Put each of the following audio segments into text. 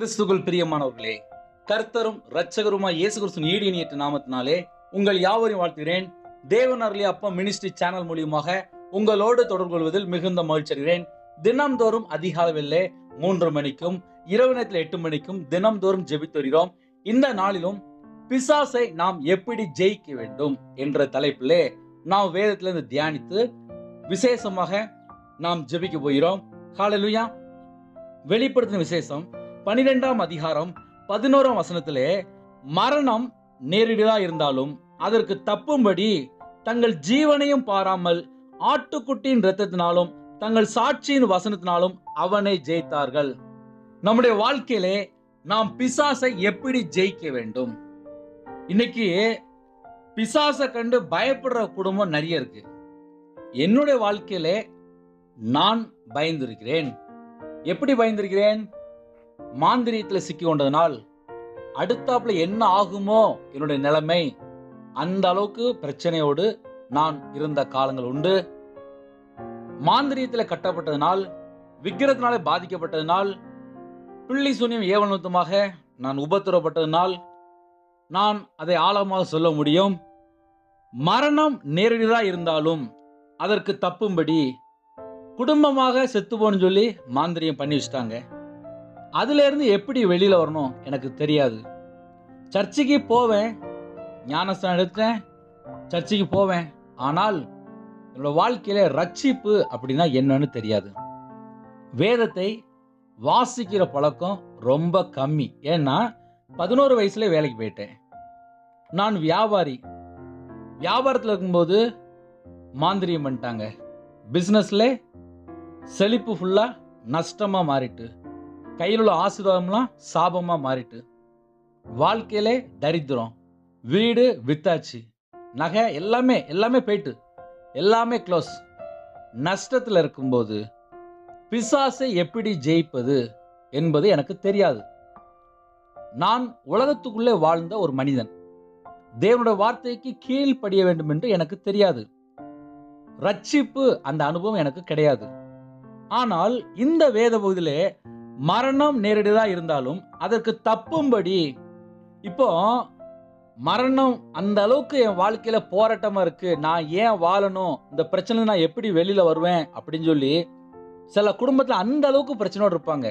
கிறிஸ்துக்குள் பிரியமானவர்களே, கர்த்தரும் இரட்சகருமாய் இயேசு கிறிஸ்துவின் ஈடு இணையற்ற நாமத்தினாலே உங்கள் யாவரையும் வாழ்த்துகிறேன். தேவன் அருளிய அப்பம் மினிஸ்ட்ரி சேனல் மூலியமாக உங்களோடு தொடர்பு கொள்வதில் மிகுந்த மகிழ்ச்சி அடைகிறேன். தினம்தோறும் அதிகாலையிலே 3 மணிக்கும் இரவு நேரத்தில் 8 மணிக்கும் தினம்தோறும் ஜெபித்து வருகிறோம். இந்த நாளிலும் பிசாசை நாம் எப்படி ஜெயிக்க வேண்டும் என்ற தலைப்பிலே நாம் வேதத்திலிருந்து தியானித்து விசேஷமாக நாம் ஜெபிக்க போகிறோம். ஹல்லேலூயா. வெளிப்படுத்தின விசேஷம் 12ஆம் அதிகாரம் 11ஆம் வசனத்திலே, மரணம் நேரிடா இருந்தாலும் அதற்கு தப்பும்படி தங்கள் ஜீவனையும் பாராமல் ஆட்டுக்குட்டியின் இரத்தத்தினாலும் தங்கள் சாட்சியின் வசனத்தினாலும் அவனை ஜெயித்தார்கள். நம்முடைய வாழ்க்கையிலே நாம் பிசாசை எப்படி ஜெயிக்க வேண்டும்? இன்னைக்கு பிசாசை கண்டு பயப்படுற குடும்பம் நிறைய இருக்கு. என்னுடைய வாழ்க்கையிலே நான் பயந்திருக்கிறேன். எப்படி பயந்திருக்கிறேன்? மாந்திரியத்தில் சிக்கி கொண்டதனால் அடுத்தாப்புல என்ன ஆகுமோ என்னுடைய நிலைமை, அந்த அளவுக்கு பிரச்சனையோடு நான் இருந்த காலங்கள் உண்டு. மாந்திரியத்தில் கட்டப்பட்டதனால், விக்கிரத்தினாலே பாதிக்கப்பட்டதனால், பிள்ளி சூனியம் ஏவலத்துமாக நான் உபத்திரப்பட்டதனால் நான் அதை ஆழமாக சொல்ல முடியும். மரணம் நேரடியாக இருந்தாலும் அதற்கு தப்பும்படி குடும்பமாக செத்து போன்னு சொல்லி மாந்திரியம் பண்ணி வச்சுட்டாங்க. அதுல இருந்து எப்படி வெளியில வரணும் எனக்கு தெரியாது. சர்ச்சுக்கு போவேன், ஞானஸ்தானம் எடுத்தேன், சர்ச்சுக்கு போவேன். ஆனால் என்னோட வாழ்க்கையில ரட்சிப்பு அப்படின்னா என்னன்னு தெரியாது. வேதத்தை வாசிக்கிற பழக்கம் ரொம்ப கம்மி. ஏன்னா 11 வயசுல வேலைக்கு போயிட்டேன். நான் வியாபாரத்தில் இருக்கும்போது மாந்திரியம் பண்ணிட்டாங்க. பிஸ்னஸ்ல செழிப்பு ஃபுல்லா நஷ்டமா மாறிட்டு, கையில் உள்ள ஆசீர்வாதம்லாம் சாபமா மாறிட்டு, வாழ்க்கையிலே தரித்திரம், வீடு வித்தாச்சு, நகை எல்லாமே போயிட்டு, எல்லாமே க்ளோஸ். நஷ்டத்தில் இருக்கும்போது பிசாசை எப்படி ஜெயிப்பது என்பது எனக்கு தெரியாது. நான் உலகத்துக்குள்ளே வாழ்ந்த ஒரு மனிதன். தேவனுடைய வார்த்தைக்கு கீழ்ப்படிய வேண்டும் என்று எனக்கு தெரியாது. ரட்சிப்பு அந்த அனுபவம் எனக்கு கிடையாது. ஆனால் இந்த வேத பகுதியிலே மரணம் நேரடியா இருந்தாலும் அதற்கு தப்பும்படி, இப்போ மரணம் அந்த அளவுக்கு என் வாழ்க்கையில போராட்டமா இருக்கு, நான் ஏன் வாழணும், இந்த பிரச்சனை நான் எப்படி வெளியில வருவேன் அப்படின்னு சொல்லி சில குடும்பத்துல அந்த அளவுக்கு பிரச்சனையோடு இருப்பாங்க.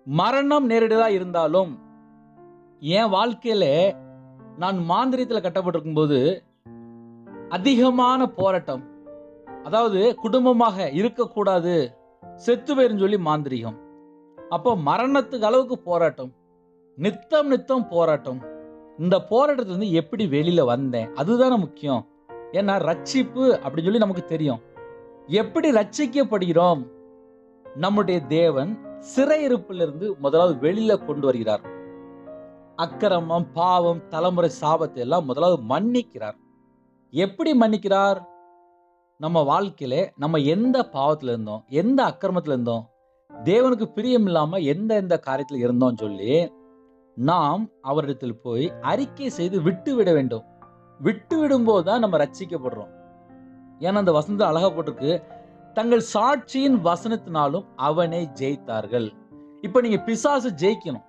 மரணம் நேரடியா இருந்தாலும் என் வாழ்க்கையில நான் மாந்திரியத்தில் கட்டப்பட்டிருக்கும் போது அதிகமான போராட்டம். அதாவது குடும்பமாக இருக்கக்கூடாது, செத்து போயிருந்து சொல்லி மாந்திரிகம். அப்போ மரணத்துக்கு அளவுக்கு போராட்டம், நித்தம் போராட்டம். இந்த போராட்டத்திலிருந்து எப்படி வெளியில வந்தேன், அதுதானே முக்கியம். ஏன்னா ரட்சிப்பு அப்படின்னு சொல்லி நமக்கு தெரியும். எப்படி ரட்சிக்கப்படுகிறோம்? நம்முடைய தேவன் சிறையிருப்பிலிருந்து முதலாவது வெளியில கொண்டு வருகிறார். அக்கிரமம், பாவம், தலைமுறை சாபத்தை எல்லாம் முதலாவது மன்னிக்கிறார். எப்படி மன்னிக்கிறார்? நம்ம வாழ்க்கையில நம்ம எந்த பாவத்துல இருந்தோம், எந்த அக்கிரமத்துல இருந்தோம், தேவனுக்கு பிரியம் இல்லாம எந்த காரியத்தில் இருந்தோம் சொல்லி நாம் அவரிடத்தில் போய் அறிக்கை செய்து விட்டு விட வேண்டும். விட்டு விடும்போது தான் நம்ம ரட்சிக்கப்படுறோம். ஏன்னா அந்த வசனத்தில் அழகா போட்டிருக்கு, தங்கள் சாட்சியின் வசனத்தினாலும் அவனை ஜெயித்தார்கள். இப்ப நீங்க பிசாசு ஜெயிக்கணும்.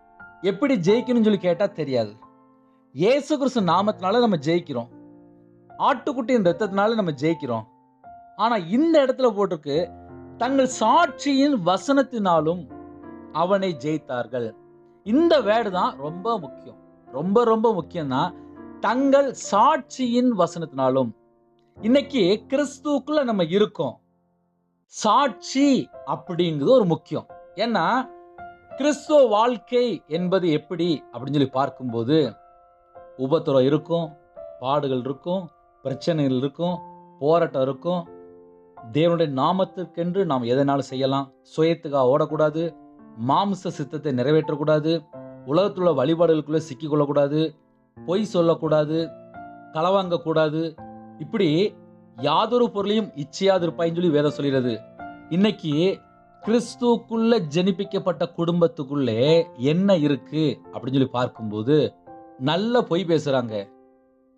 எப்படி ஜெயிக்கணும் சொல்லி கேட்டா தெரியாது. இயேசு கிறிஸ்து நாமத்தினால நம்ம ஜெயிக்கிறோம், ஆட்டுக்குட்டியின் ரத்தத்தினால நம்ம ஜெயிக்கிறோம். ஆனா இந்த இடத்துல போட்டிருக்கு, தங்கள் சாட்சியின் வசனத்தினாலும் அவனை ஜெயித்தார்கள். இந்த வேர்டு தான் ரொம்ப முக்கியம். ரொம்ப முக்கியம் தான். தங்கள் சாட்சியின் வசனத்தினாலும். இன்னைக்கு கிறிஸ்துவுக்குள்ள நம்ம இருக்கோம். சாட்சி அப்படிங்கிறது ஒரு முக்கியம். ஏன்னா கிறிஸ்துவ வாழ்க்கை என்பது எப்படி அப்படின்னு சொல்லி பார்க்கும்போது உபத்திரம் இருக்கும், பாடுகள் இருக்கும், பிரச்சனைகள் இருக்கும், போராட்டம் இருக்கும். தேவனுடைய நாமத்திற்கென்று நாம் எதனாலும் செய்யலாம். சுயத்துக்காக ஓடக்கூடாது, மாம்ச சித்தத்தை நிறைவேற்றக்கூடாது, உலகத்துள்ள வழிபாடுகளுக்குள்ள சிக்கிக்கொள்ளக்கூடாது, பொய் சொல்லக்கூடாது, களவாங்கக்கூடாது. இப்படி யாதொரு பொருளையும் இச்சையாதிருப்பாயின்னு சொல்லி வேதம் சொல்கிறது. இன்னைக்கு கிறிஸ்துக்குள்ள ஜெனிப்பிக்கப்பட்ட குடும்பத்துக்குள்ளே என்ன இருக்கு அப்படின்னு சொல்லி பார்க்கும்போது நல்ல பொய் பேசுறாங்க,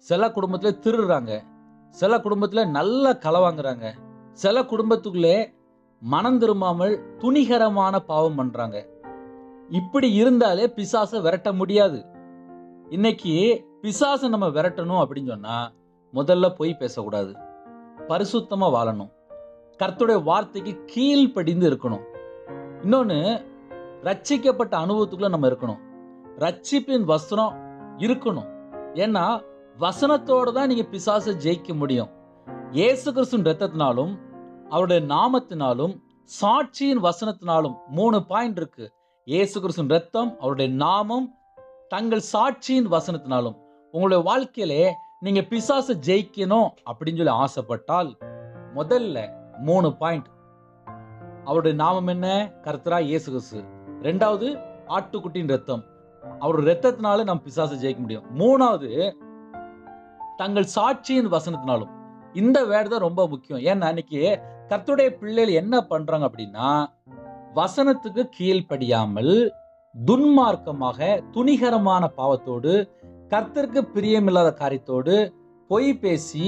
சில குடும்பத்துல திருடுறாங்க, சில குடும்பத்துல நல்ல களவாங்குறாங்க, சில குடும்பத்துக்குள்ளே மனம் திரும்பாமல் துணிகரமான பாவம் பண்றாங்க. இப்படி இருந்தாலே பிசாசை விரட்ட முடியாது. இன்னைக்கு பிசாசை நம்ம விரட்டணும் அப்படின்னு சொன்னா முதல்ல பொய் பேசக்கூடாது, பரிசுத்தமா வாழணும், கர்த்தருடைய வார்த்தைக்கு கீழ்ப்படிந்து இருக்கணும். இன்னொன்னு, ரட்சிக்கப்பட்ட அனுபவத்துக்குள்ள நம்ம இருக்கணும். ரட்சிப்பின் வசனம் இருக்கணும். ஏன்னா வசனத்தோட தான் நீங்க பிசாசை ஜெயிக்க முடியும். இயேசு கிறிஸ்துவின் இரத்தத்தினாலும் அவருடைய நாமத்தினாலும் சாட்சியின் வசனத்தினாலும் 3 பாயிண்ட் இருக்கு. இயேசு கிறிஸ்துவின் இரத்தம், அவருடைய நாமம், தங்கள் சாட்சியின் வசனத்தினாலும். உங்களுடைய வாழ்க்கையிலே நீங்க பிசாசை ஜெயிக்கணும் அப்படின்னு சொல்லி ஆசைப்பட்டால் முதல்ல 3 பாயிண்ட். அவருடைய நாமம் என்ன? கர்த்தராகிய இயேசு கிறிஸ்து. 2வது ஆட்டுக்குட்டியின் இரத்தம், அவருடைய இரத்தத்தினால நம்ம பிசாசை ஜெயிக்க முடியும். 3வது தங்கள் சாட்சியின் வசனத்தினாலும். இந்த வேர்டு தான் ரொம்ப முக்கியம். ஏன்னா இன்னைக்கு கர்த்தருடைய பிள்ளைகள் என்ன பண்றாங்க அப்படின்னா, வசனத்துக்கு கீழ்ப்படியாமல் துன்மார்க்கமாக துணிகரமான பாவத்தோடு கர்த்தருக்கு பிரியமில்லாத காரியத்தோடு பொய் பேசி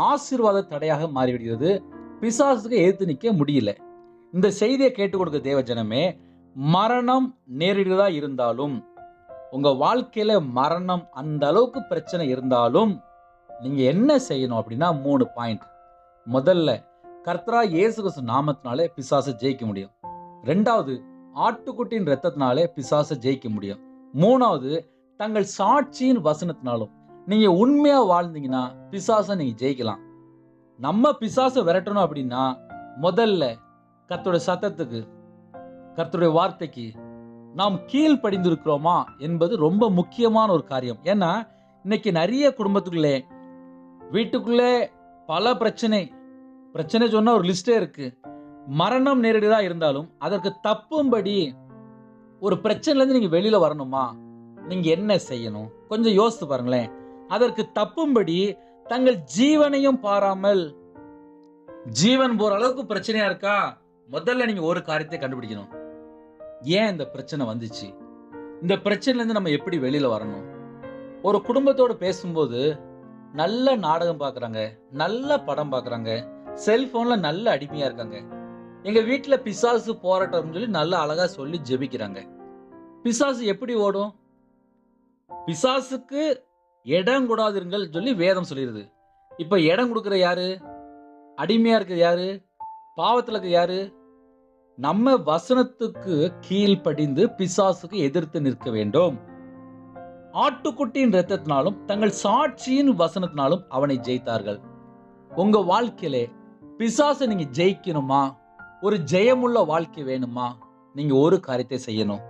ஆசீர்வாத தடையாக மாறிவிடுகிறது. பிசாசுக்கு எதிர்த்து நிற்க முடியல. இந்த செய்தியை கேட்டுக் கொடுக்க தேவ ஜனமே, மரணம் நேரிடுதா இருந்தாலும், உங்க வாழ்க்கையில மரணம் அந்த அளவுக்கு பிரச்சனை இருந்தாலும் நீங்க என்ன செய்யணும் அப்படின்னா 3 பாயிண்ட். முதல்ல, கர்த்தராகிய இயேசு கிறிஸ்து நாமத்தினாலே பிசாசை ஜெயிக்க முடியும். 2வது, ஆட்டுக்குட்டியின் இரத்தத்தினாலே பிசாசை ஜெயிக்க முடியும். 3வது, தங்கள் சாட்சியின் வசனத்தினாலும். நீங்க உண்மையா வாழ்ந்தீங்கன்னா பிசாசை நீங்க ஜெயிக்கலாம். நம்ம பிசாசை விரட்டணும் அப்படின்னா முதல்ல கர்த்தருடைய சத்தத்துக்கு, கர்த்தருடைய வார்த்தைக்கு நாம் கீழ்ப்படிந்திருக்கிறோமா என்பது ரொம்ப முக்கியமான ஒரு காரியம். ஏன்னா இன்னைக்கு நிறைய குடும்பத்துக்குள்ளே, வீட்டுக்குள்ளே பல பிரச்சனை சொன்னா ஒரு லிஸ்டே இருக்கு. மரணம் நேரடியா இருந்தாலும் அதற்கு தப்பும்படி ஒரு பிரச்சனைல இருந்து நீங்க வெளியில வரணுமா, நீங்க என்ன செய்யணும் கொஞ்சம் யோசித்து பாருங்களேன். அதற்கு தப்பும்படி தங்கள் ஜீவனையும் பாராமல், ஜீவன் போற அளவுக்கு பிரச்சனையா இருக்கா, முதல்ல நீங்க ஒரு காரியத்தை கண்டுபிடிக்கணும். ஏன் இந்த பிரச்சனை வந்துச்சு, இந்த பிரச்சனைல இருந்து நம்ம எப்படி வெளியில வரணும். ஒரு குடும்பத்தோடு பேசும்போது நல்ல நாடகம் பார்க்குறாங்க, நல்ல படம் பார்க்குறாங்க, செல்போன்ல நல்ல அடிமையா இருக்காங்க. எங்க வீட்டுல பிசாசு போராட்டம் சொல்லி நல்ல அழகா சொல்லி ஜெபிக்கிறாங்க. பிசாசு எப்படி ஓடும்? பிசாசுக்கு இடம் கூடாதுங்கள் சொல்லி வேதம் சொல்லிடுது. இப்ப இடம் கொடுக்கிற யாரு? அடிமையா இருக்கிறது யாரு? பாவத்துல இருக்க யாரு? நம்ம வசனத்துக்கு கீழ்ப்படிந்து பிசாசுக்கு எதிர்த்து நிற்க வேண்டும். ஆட்டுக்குட்டியின் இரத்தத்தினாலும் தங்கள் சாட்சியின் வசனத்தினாலும் அவனை ஜெயித்தார்கள். உங்க வாழ்க்கையிலே பிசாசை நீங்க ஜெயிக்கணுமா, ஒரு ஜெயமுள்ள வாழ்க்கை வேணுமா, நீங்க ஒரு காரியத்தை செய்யணும்.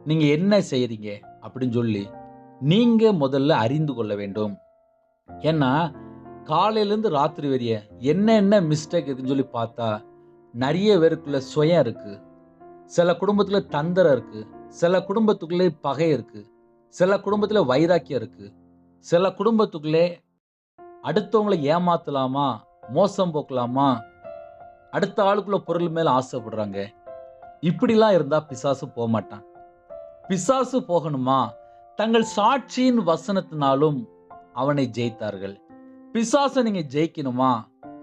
நீங்க என்ன செய்யறீங்க அப்படின்னு சொல்லி நீங்க முதல்ல அறிந்து கொள்ள வேண்டும். ஏன்னா காலையிலேருந்து ராத்திரி வரைய என்ன மிஸ்டேக் இருக்குன்னு சொல்லி பார்த்தா நிறைய பேருக்குள்ள சுயம் இருக்கு, சில குடும்பத்துல தந்திரம் இருக்கு, சில குடும்பத்துக்குள்ளே பகை இருக்கு, சில குடும்பத்துல வைராக்கியம் இருக்கு, சில குடும்பத்துக்குள்ளே அடுத்தவங்களை ஏமாத்தலாமா, மோசம் போக்கலாமா, அடுத்த ஆளுக்குள்ள பொருள் மேல ஆசைப்படுறாங்க. இப்படிலாம் இருந்தா பிசாசு போக மாட்டான். பிசாசு போகணுமா, தங்கள் சாட்சியின் வசனத்தினாலும் அவனை ஜெயித்தார்கள். பிசாசை நீங்க ஜெயிக்கணுமா,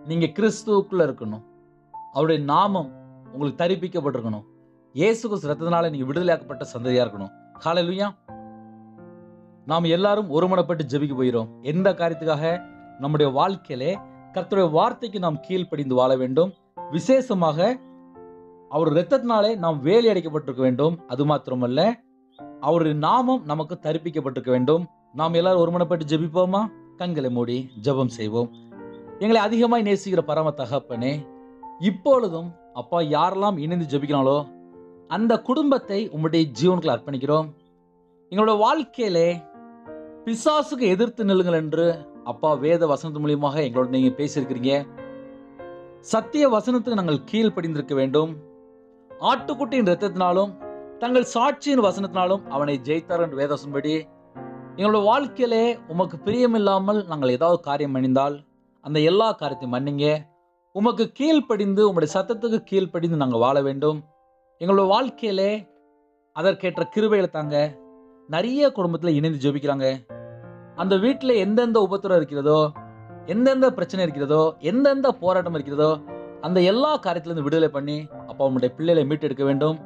நீங்க கிறிஸ்துவுக்குள்ள இருக்கணும். அவருடைய நாமம் உங்களுக்கு தரிப்பிக்கப்பட்டிருக்கணும். இயேசு கிறிஸ்து இரத்தத்தினால நீங்க விடுதலையாக்கப்பட்ட சந்ததியா இருக்கணும். ஹல்லேலூயா. நாம் எல்லாரும் ஒருமனப்பட்டு ஜெபிக்க போகிறோம். எந்த காரியத்துக்காக? நம்முடைய வாழ்க்கையிலே கர்த்தருடைய வார்த்தைக்கு நாம் கீழ்ப்படிந்து வாழ வேண்டும். விசேஷமாக அவர் இரத்தத்தினாலே நாம் வேலி அடைக்கப்பட்டிருக்க வேண்டும். அது மாத்திரமல்ல, அவருடைய நாமம் நமக்கு தரிப்பிக்கப்பட்டிருக்க வேண்டும். நாம் எல்லாரும் ஒருமனப்பட்டு ஜெபிப்போமா? கண்களை மூடி ஜெபம் செய்வோம். எங்களை அதிகமாய் நேசிக்கிற பரம தகப்பனே, இப்பொழுதும் அப்பா யாரெல்லாம் இணைந்து ஜெபிக்கிறாங்களோ அந்த குடும்பத்தை உம்முடைய ஜீவனுக்குள்ள அர்ப்பணிக்கிறோம். எங்களோட வாழ்க்கையிலே பிசாசுக்கு எதிர்த்து நில்லுங்கள் என்று அப்பா வேத வசனத்து மூலியமாக எங்களோட நீங்க பேசியிருக்கிறீங்க. சத்திய வசனத்துக்கு நாங்கள் கீழ்ப்படிந்திருக்க வேண்டும். ஆட்டுக்குட்டியின் இரத்தத்தினாலும் தங்கள் சாட்சியின் வசனத்தினாலும் அவனை ஜெயித்தார் என்று வேதவசனப்படி எங்களோட வாழ்க்கையிலே உமக்கு பிரியமில்லாமல் நாங்கள் ஏதாவது காரியம் பண்ணிந்தால் அந்த எல்லா காரியத்தையும் மன்னிங்க. உமக்கு கீழ்ப்படிந்து உம்முடைய சத்தத்துக்கு கீழ்ப்படிந்து நாங்கள் வாழ வேண்டும். எங்களோட வாழ்க்கையிலே அதற்கேற்ற கிருபைகளை தாங்க. நிறைய குடும்பத்தில் இணைந்து ஜெபிக்கிறாங்க. அந்த வீட்டில் எந்தெந்த உபத்திரம் இருக்கிறதோ, எந்தெந்த பிரச்சனை இருக்கிறதோ, எந்தெந்த போராட்டம் இருக்கிறதோ, அந்த எல்லா காரியத்திலிருந்து விடுதலை பண்ணி அப்பா உம்முடைய பிள்ளைகளை மீட்டெடுக்க வேண்டும்.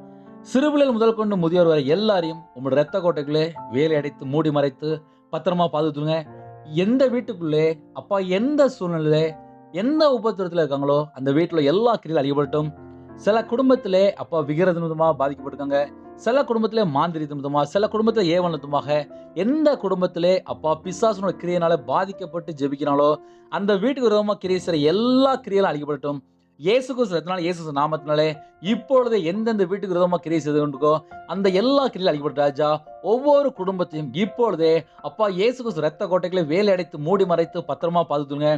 சிறுபிள்ளைகள் முதல் கொண்டு முதியோர் வரை எல்லாரையும் உங்களோட ரத்த கோட்டைக்குள்ளே வேலை அடைத்து மூடி மறைத்து பத்திரமா பாதுகாத்துங்க. எந்த வீட்டுக்குள்ளே அப்பா எந்த சூழ்நிலையில எந்த உபத்திரத்துல இருக்காங்களோ அந்த வீட்டுல எல்லா கிரியும் அழிக்கப்படட்டும். சில குடும்பத்திலே அப்பா விகிரத நிமித்தமா பாதிக்கப்பட்டிருக்காங்க. சில குடும்பத்திலே மாந்திரி நிமித்தமா, சில குடும்பத்திலே ஏவல் நிமித்தமாக, எந்த குடும்பத்திலே அப்பா பிசாசுனோட கிரியையினால பாதிக்கப்பட்டு ஜெபிக்கிறாங்களோ அந்த வீட்டுக்கு விரோதமா கிரியை செய்ற எல்லா கிரியைகளும் அழிக்கப்படட்டும். இயேசு கிறிஸ்து ரத்தத்தினால, இயேசு நாமத்தினாலே இப்பொழுது எந்தெந்த வீட்டுக்கு விரோதமா கிரியை செய்து கொண்டிருக்கோ அந்த எல்லா கிரியும் அழிக்கப்பட்ட ராஜா. ஒவ்வொரு குடும்பத்தையும் இப்பொழுதே அப்பா இயேசு கிறிஸ்து ரத்த கோட்டைகளை வேலை அடைத்து மூடி மறைத்து பத்திரமா பாதுகாத்துங்க.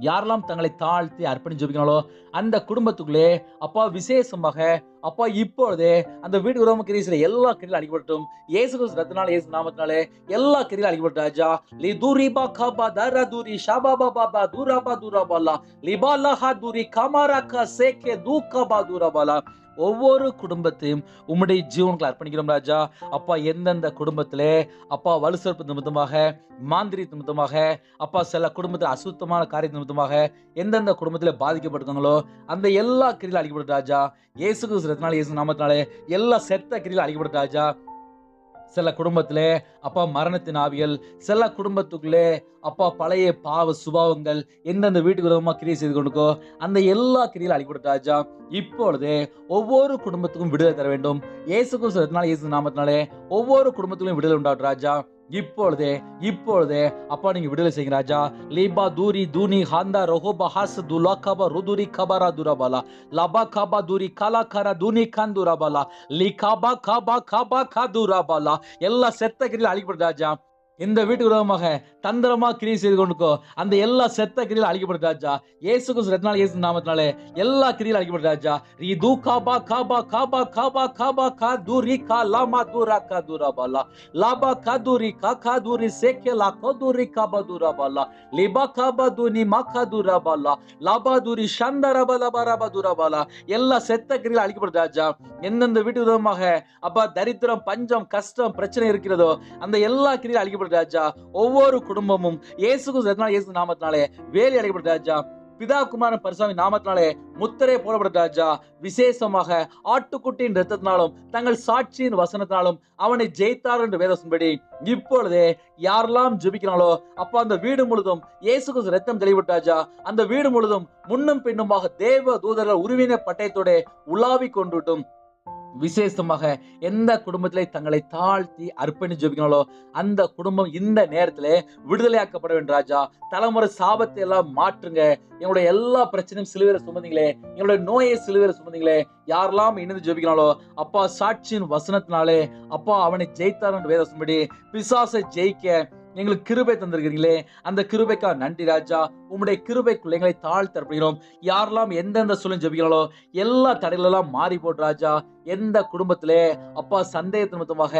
யாரெல்லாம் தங்களை தாழ்த்தி அர்ப்பணிச்சு ஜெபிக்கிறாங்களோ அந்த குடும்பத்துக்குள்ளே அப்பா விசேஷமாக அப்பா இப்பொழுதே அந்த வீட்டு விரோதமா கிரியை செய்ற எல்லா கிரியும் அழிக்கப்படட்டும். இயேசு கிறிஸ்து ரத்தத்தினால, இயேசு நாமத்தினாலே எல்லா கிரியும் அழிக்கப்பட்ட ராஜா. லி தூரிபா கபா தர தூரி ஷபாபா பாபா தூராபா தூராபாலா லிபாலஹா தூரி கமாராக்கா சேகே தூகபா தூராபாலா. ஒவ்வொரு குடும்பத்தையும் உம்முடைய ஜீவனுக்கு அர்ப்பணிக்கிறோம் ராஜா. அப்பா எந்தெந்த குடும்பத்திலே அப்பா வலுசற்பு நிமித்தமாக, மாந்திரி நிமித்தமாக, அப்பா சில குடும்பத்தில் அசுத்தமான காரிய நிமித்தமாக எந்தெந்த குடும்பத்திலே பாதிக்கப்பட்டிருக்காங்களோ அந்த எல்லா கிரியிலும் அழிக்கப்பட்ட ராஜா. இயேசு கிறிஸ்து ரத்தத்தினாலே, இயேசு நாமத்தினாலே எல்லா செத்த கிரியிலும் அழிக்கப்பட்ட ராஜா. சில குடும்பத்திலே அப்பா மரணத்தின் ஆவிகள், சில குடும்பத்துக்குள்ளே அப்பா பழைய பாவ சுபாவங்கள் எந்தெந்த வீட்டுக்கு விரோதமா கிரியை செய்து கொண்டிருக்கோ அந்த எல்லா கிரியிலும் அழிக்கப்பட்ட ராஜா. இப்பொழுது ஒவ்வொரு குடும்பத்துக்கும் விடுதலை தர வேண்டும். இயேசு கிறிஸ்து ரத்தத்தினாலே, இயேசு நாமத்தினாலே ஒவ்வொரு குடும்பத்திலும் விடுதலை உண்டாகும் ராஜா. இப்பொழுதே இப்பொழுதே அப்பா நீங்க விடுதலை செய்யுங்க ராஜா. லீபா தூரி தூனி ஹாந்தா ரஹோபா ஹாஸ் துலாகபா ருதுரி கபரா துரபாலா லபா கபா தூரி கலா கரா துனி கந்துரபாலா லி கபா கபா கபா கதுரபாலா. எல்லா செத்த கிரியில் அழிக்கப்பட்ட ராஜா. இந்த வீட்டுக்கு விரோதமாக தந்திரமா கிரியை செய்து கொண்டிருக்கோ அந்த எல்லா செத்த கிரியில் அழிக்கப்பட்ட ராஜா. இயேசு கிறிஸ்து ரத்தத்தினாலே, இயேசு நாமத்தினாலே எல்லா கிரியில் அழிக்கப்பட்ட ராஜா. ரி து கபா கபா கபா கபா கபா கதுரி கலாமா துரா கதுரபாலா லாபா கதுரி கதுரி சேகேலா கதுரி கபதுரபாலா லிபா கபதுனி மக்கதுரபாலா லாபாதுரி ஷந்தரபலபரபதுரபாலா. எல்லா செத்த கிரியில் அழிக்கப்பட்ட ராஜா. எந்தெந்த வீட்டு விரோதமாக அப்பா தரித்திரம், பஞ்சம், கஷ்டம், பிரச்சனை இருக்கிறதோ அந்த எல்லா கிரியில் அழிக்கப்பட்ட ராஜா. ஒவ்வொரு குடும்பமும் இயேசு கிறிஸ்து ரத்தத்தினாலே, இயேசு நாமத்தினாலே வேலி அடைக்கப்பட்ட ராஜா. பிதா குமாரன் பரிசுத்த நாமத்தினாலே முத்திரை போடப்பட்ட ராஜா. விசேஷமாக ஆட்டுக்குட்டியின் இரத்தத்தினாலும் தங்கள் சாட்சியின் வசனத்தினாலும் அவனை ஜெயித்தார் என்று வேதத்தின்படி இப்பொழுதே யாரெல்லாம் ஜெபிக்கிறாங்களோ அப்ப அந்த வீடு முழுதும் இயேசு கிறிஸ்து ரத்தம் தெளிவுட்ட ராஜா. அந்த வீடு முழுதும் முன்னும் பின்னுமாக தேவ தூதர்கள் உருவின பட்டயத்தோட உலாவி கொண்டுட்டும். விசேஷமாக எந்த குடும்பத்திலே தங்களை தாழ்த்தி அர்ப்பணித்து ஜெபிக்கிறாங்களோ அந்த குடும்பம் இந்த நேரத்திலே விடுதலையாக்கப்பட வேண்டும் ராஜா. தலைமுறை சாபத்தை எல்லாம் மாற்றுங்க. எங்களுடைய எல்லா பிரச்சனையும் சிலுவையில சுமந்தீங்களே, எங்களுடைய நோயை சிலுவையில சுமந்தீங்களே. யாரெல்லாம் இணைந்து ஜெபிக்கிறாங்களோ அப்பா சாட்சியின் வசனத்தினாலே அப்பா அவனை ஜெயித்தார் என்று வேதத்தின்படி பிசாசை ஜெயிக்க எங்களுக்கு கிருபை தந்திருக்கிறீங்களே, அந்த கிருபைக்கா நன்றி ராஜா. உம்முடைய கிருபைக்குள்ள எங்களை தாழ்த்தப்படுகிறோம். யாரெல்லாம் எந்தெந்த சூழல் ஜெபிக்கிறாங்களோ எல்லா தடைகளெல்லாம் மாறி போட்டு ராஜா. எந்த குடும்பத்திலே அப்பா சந்தேக நிமித்தமாக,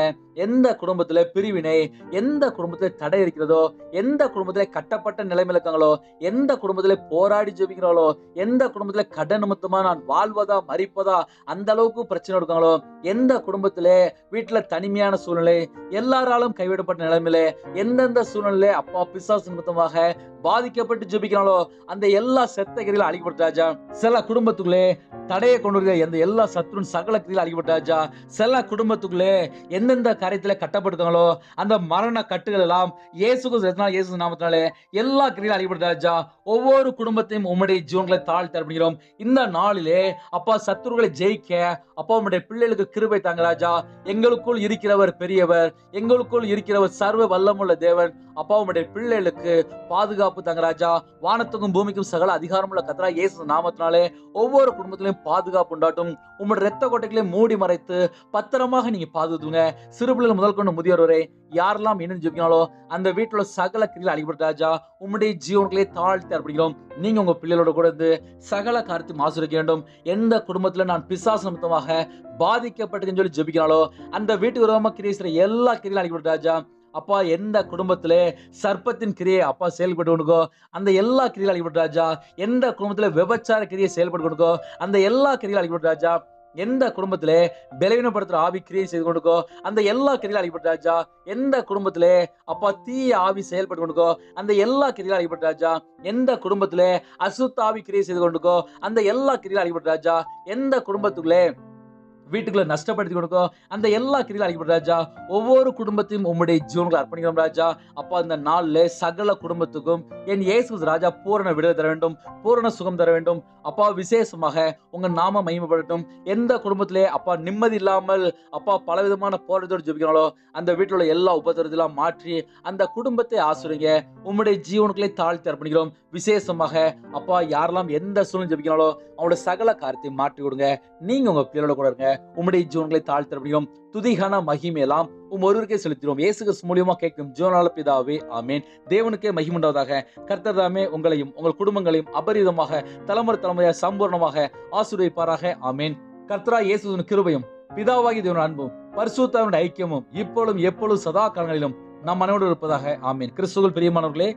எந்த குடும்பத்திலே பிரிவினை, எந்த குடும்பத்திலே தடை இருக்கிறதோ, எந்த குடும்பத்திலே கட்டப்பட்ட நிலைமையில இருக்காங்களோ, எந்த குடும்பத்திலே போராடி ஜெபிக்கிறாங்களோ, எந்த குடும்பத்திலே கடன் நிமித்தமா நான் வாழ்வதா மறிப்பதா அந்த அளவுக்கு பிரச்சனை இருக்காங்களோ, எந்த குடும்பத்திலே வீட்டுல தனிமையான சூழ்நிலை, எல்லாராலும் கைவிடப்பட்ட நிலைமையிலே, எந்தெந்த சூழ்நிலை அப்பா பிசாசு நிமித்தமாக பாதிக்கப்பட்டு ஜெபிக்கிறாங்களோ அந்த எல்லா செத்த கிரியில அழிக்கப்பட்ட ராஜா. சில குடும்பத்துக்குள்ளே தடையை கொண்டு வருகிற எந்த எல்லா சத்துருன் சகல கிரியில அழிக்கப்பட்ட ராஜா. சில குடும்பத்துக்குள்ளே எந்தெந்த காரியத்திலே கட்டப்படுத்தாங்களோ அந்த மரண கட்டுகள் எல்லாம் இயேசு கிறிஸ்து இயேசு நாமத்தினாலே எல்லா கிரியில அழிக்கப்பட்ட ராஜா. ஒவ்வொரு குடும்பத்தையும் உம்முடைய ஜீவன்களை தாழ்த்தி அர்ப்பணிக்கிறோம். இந்த நாளிலே அப்பா சத்துருக்களை ஜெயிக்க அப்பா உம்முடைய பிள்ளைகளுக்கு கிருபை தாங்க ராஜா. எங்களுக்குள் இருக்கிறவர் பெரியவர், எங்களுக்குள் இருக்கிறவர் சர்வ வல்லமுள்ள தேவன். அப்பா உம்முடைய பிள்ளைகளுக்கு பாதுகாப்பு தாங்க ராஜா. வானத்துக்கும் பூமிக்கும் சகல அதிகாரமுள்ள கர்த்தரா இயேசு நாமத்தினாலே ஒவ்வொரு குடும்பத்திலையும் பாதுகாப்பு உண்டாட்டும். உம்முடைய இரத்த கோட்டைகளை மூடி மறைத்து பத்திரமாக நீங்க பாதுகாத்துங்க. சிறுபிள்ளைகள் முதல் கொண்டு முதியோர் வரை யாரெல்லாம் இணைந்து ஜெபிக்கிறாங்களோ அந்த வீட்டுல சகல கிரியில் அழிக்கப்பட்ட ராஜா. உம்முடைய ஜீவன்களை தாழ்த்தி அர்ப்பணிக்கிறோம். நீங்க உங்க பிள்ளைகளோட கூட இருந்து சகல காரியத்தையும் ஆசீர்வதிக்க வேண்டும். எந்த குடும்பத்துல நான் பிசாசு நிமித்தமாக பாதிக்கப்பட்டதுன்னு சொல்லி ஜெபிக்கிறாங்களோ அந்த வீட்டுக்கு விரோதமா கிரியை செய்ற எல்லா கிரியிலும் அழிக்கப்பட்ட ராஜா. அப்பா எந்த குடும்பத்திலே சர்ப்பத்தின் கிரியை அப்பா செயல்பட்டு கொண்டுக்கோ அந்த எல்லா கிரியிலும் அழிக்கப்பட்ட ராஜா. எந்த குடும்பத்திலே விபச்சார கிரியை செயல்பட்டு கொண்டுக்கோ அந்த எல்லா கிரியிலும் அழிக்கப்பட்ட ராஜா. எந்த குடும்பத்திலே பலவீனப்படுத்துற ஆவி கிரியை செய்து கொண்டுக்கோ அந்த எல்லா கிரியிலும் அழிக்கப்பட்ட ராஜா. எந்த குடும்பத்திலே அப்பா தீய ஆவி செயல்பட்டு கொண்டுக்கோ அந்த எல்லா கிரியிலும் அழிக்கப்பட்ட ராஜா. எந்த குடும்பத்திலே அசுத்த ஆவி கிரியை செய்து கொண்டுக்கோ அந்த எல்லா கிரியிலும் அழிக்கப்பட்ட ராஜா. எந்த குடும்பத்துக்குள்ளே வீட்டுக்குள்ள நஷ்டப்படுத்தி கொடுக்கும் அந்த எல்லா கிரியிலும் அழிக்கப்படும் ராஜா. ஒவ்வொரு குடும்பத்தையும் உம்முடைய ஜீவனுக்கு அர்ப்பணிக்கிறோம் ராஜா. அப்பா, இந்த நாள்ல சகல குடும்பத்துக்கும் என் இயேசு ராஜா பூரண விடுதலை தர வேண்டும், பூரண சுகம் தர வேண்டும். அப்பா, விசேஷமாக உங்க நாம மகிமைப்படட்டும். எந்த குடும்பத்திலே அப்பா நிம்மதி இல்லாமல் அப்பா பலவிதமான போராட்டத்தோடு ஜெபிக்கிறாங்களோ அந்த வீட்டில் உள்ள எல்லா உபத்திரத்தெல்லாம் மாற்றி அந்த குடும்பத்தை ஆசிரியங்க. உம்முடைய ஜீவனுக்களை தாழ்த்தி அர்ப்பணிக்கிறோம். விசேஷமாக அப்பா, யாரெல்லாம் எந்த சூழ்நிலை ஜெபிக்கிறாங்களோ அவங்களோட சகல காரியத்தை மாற்றி கொடுங்க. நீங்க உங்க பிள்ளைகளோட கூட இருங்க. உம்முடைய ஜீவன்களை தாழ்த்தி அர்ப்பணிக்கிறோம். துதிகான மகிமையெல்லாம் ஒருவருக்கே செலுத்தினோம். இயேசு கிறிஸ்து மூலியமா கேட்கும் ஜீவனால பிதாவே, ஆமென். தேவனுக்கே மகிமுண்டாவதாக. கர்த்தர் தாமே உங்களையும் உங்கள் குடும்பங்களையும் அபரிதமாக தலைமுறை தலைமுறையாக சம்பூர்ணமாக ஆசீர்வதிப்பாராக, ஆமென். கர்த்தராகிய இயேசுவின் கிருபையும் பிதாவாகிய தேவனுடைய அன்பும் பரிசுத்தருடைய ஐக்கியமும் இப்பொழுதும் எப்பொழுதும் சதா காலங்களிலும் நம் மனோடு இருப்பதாக, ஆமென். கிறிஸ்துவுக்குள் பிரியமானவர்களே,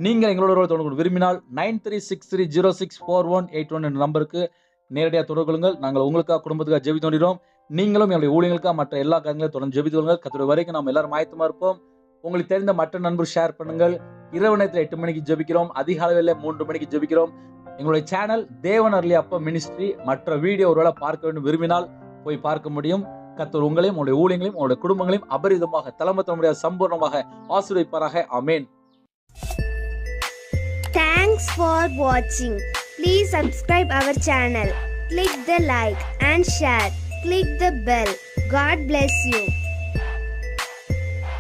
நீங்கள் எங்களோட தொடர்பு விரும்பினால் 9363064181 என்ற நம்பருக்கு நேரடியாக தொடர்பு கொள்ளுங்கள். நாங்கள் உங்களுக்காக குடும்பத்துக்காக ஜெபித்து கொண்டிருக்கிறோம். நீங்களும் என்னுடைய ஊழியர்களுக்காக மற்ற எல்லா காரியங்களையும் தொடர்ந்து ஜெபித்து கொள்ளுங்கள். கர்த்தருடைய வரைக்கும் நாம் எல்லாரும் ஆயத்தமா இருப்போம். உங்களுக்கு தெரிந்த மற்ற நண்பர் ஷேர் பண்ணுங்கள். இரவு நேரத்தில் 8 மணிக்கு ஜெபிக்கிறோம், அதிகாலையில் 3 மணிக்கு ஜெபிக்கிறோம். எங்களுடைய சேனல் தேவன் அருளிய அப்ப மினிஸ்ட்ரி. மற்ற வீடியோ ஒருவேளை பார்க்க வேண்டும் விரும்பினால் போய் பார்க்க முடியும். கர்த்தர் உங்களையும் உங்களுடைய ஊழியங்களையும் உங்களுடைய குடும்பங்களையும் அபரிதமாக தலைமை தலைமுறையாக சம்பூர்ணமாக ஆசீர்வதிப்பாராக, ஆமென். Thanks for watching. Please subscribe our channel. Click the like and share. Click the bell. God bless you.